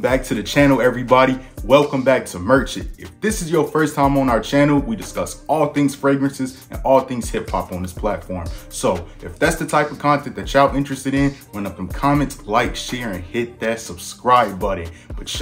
back to the channel, everybody. Welcome back to Merch It. If this is your first time on our channel, we discuss all things fragrances and all things hip hop on this platform. So if that's the type of content that y'all interested in, run up them comments, like, share, and hit that subscribe button. But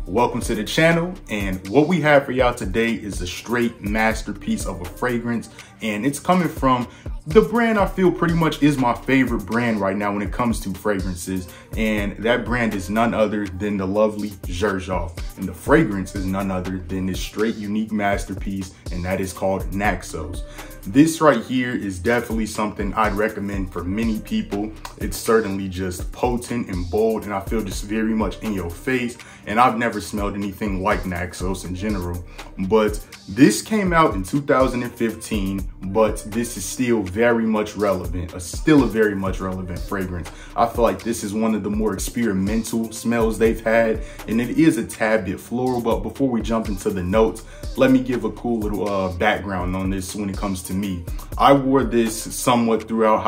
welcome to the channel, and what we have for y'all today is a straight masterpiece of a fragrance, and it's coming from the brand I feel pretty much is my favorite brand right now when it comes to fragrances, and that brand is none other than the lovely Xerjoff, and the fragrance is none other than this straight unique masterpiece, and that is called Naxos. This right here is definitely something I'd recommend for many people. It's certainly just potent and bold, and I feel just very much in your face, and I've never smelled anything like Naxos in general. But this came out in 2015, but this is still very much relevant, still a very much relevant fragrance. I feel like this is one of the more experimental smells they've had, and it is a tad bit floral. But before we jump into the notes, let me give a cool little background on this when it comes to me. I wore this somewhat throughout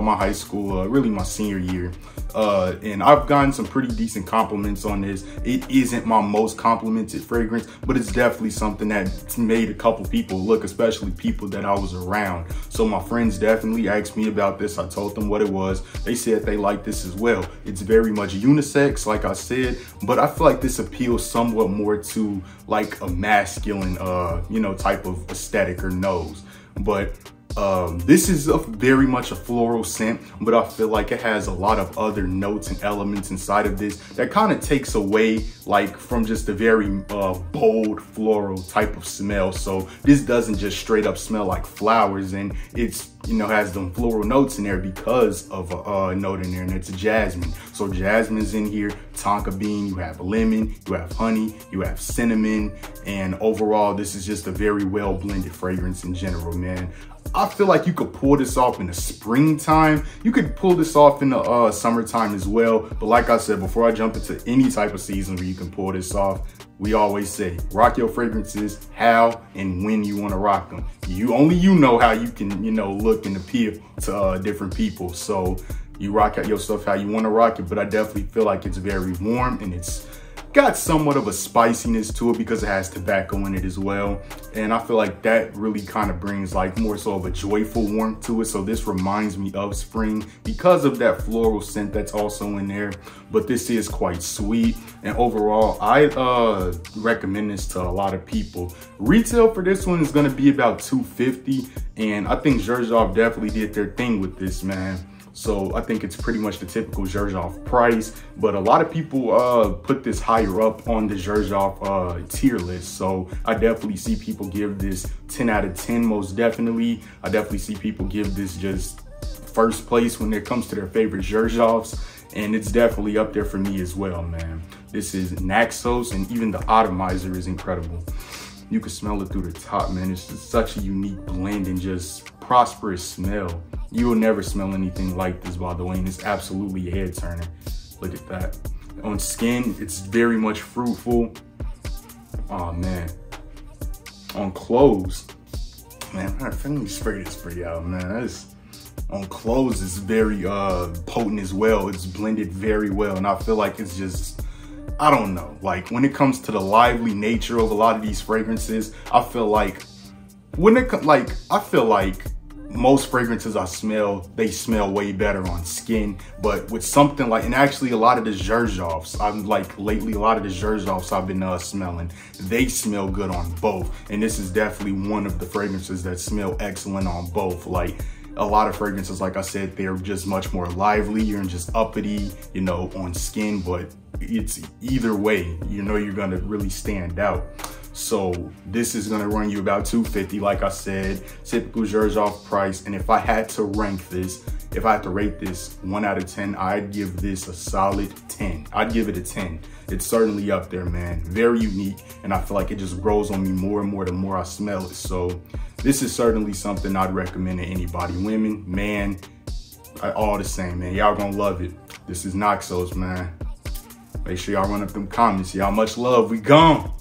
my high school, really my senior year. And I've gotten some pretty decent compliments on this. It isn't my most complimented fragrance, but it's definitely something that made a couple people look, especially people that I was around. So my friends definitely asked me about this. I told them what it was. They said they liked this as well. It's very much unisex, like I said, but I feel like this appeals somewhat more to like a masculine, type of aesthetic or nose. But this is very much a floral scent, but I feel like it has a lot of other notes and elements inside of this that kind of takes away like from just a very bold floral type of smell. So this doesn't just straight up smell like flowers, and it's has them floral notes in there because of a note in there, and it's jasmine. So jasmine's in here, tonka bean, you have lemon, you have honey, you have cinnamon, and overall this is just a very well blended fragrance in general, man. I feel like you could pull this off in the springtime. You could pull this off in the summertime as well. But like I said, before I jump into any type of season where you can pull this off, we always say, rock your fragrances how and when you want to rock them. Only you know how you can, look and appeal to different people. So you rock out your stuff how you want to rock it. But I definitely feel like it's very warm, and it's got somewhat of a spiciness to it because it has tobacco in it as well. And I feel like that really kind of brings like more so of a joyful warmth to it. So this reminds me of spring because of that floral scent that's also in there. But this is quite sweet, and overall I recommend this to a lot of people. Retail for this one is going to be about $250, and I think Xerjoff definitely did their thing with this, man. So I think it's pretty much the typical Xerjoff price, but a lot of people put this higher up on the Xerjoff tier list. So I definitely see people give this 10 out of 10, most definitely. I definitely see people give this just first place when it comes to their favorite Xerjoffs, and it's definitely up there for me as well, man. This is Naxos, and even the atomizer is incredible. You can smell it through the top, man. It's just such a unique blend and just prosperous smell. You will never smell anything like this, by the way, and it's absolutely a head turner. Look at that. On skin, it's very much fruitful. Oh man. On clothes, man, let me spray this for y'all, man. On clothes, it's very potent as well. It's blended very well, and I feel like it's just, I don't know, like when it comes to the lively nature of a lot of these fragrances, I feel like most fragrances I smell, they smell way better on skin. But with something like, and actually a lot of the Xerjoffs, lately a lot of the Xerjoffs I've been smelling, they smell good on both. And this is definitely one of the fragrances that smell excellent on both. Like a lot of fragrances, like I said, they're just much more lively and just uppity, on skin, but it's either way, you're gonna really stand out. So this is gonna run you about $250, like I said, typical Xerjoff price. And if I had to rank this, if I had to rate this 1 out of 10, I'd give this a solid 10. I'd give it a 10. It's certainly up there, man. Very unique, and I feel like it just grows on me more and more the more I smell it. So this is certainly something I'd recommend to anybody, women, man, all the same, man. Y'all gonna love it. This is Naxos, man. Make sure y'all run up them comments. Y'all much love. We gone.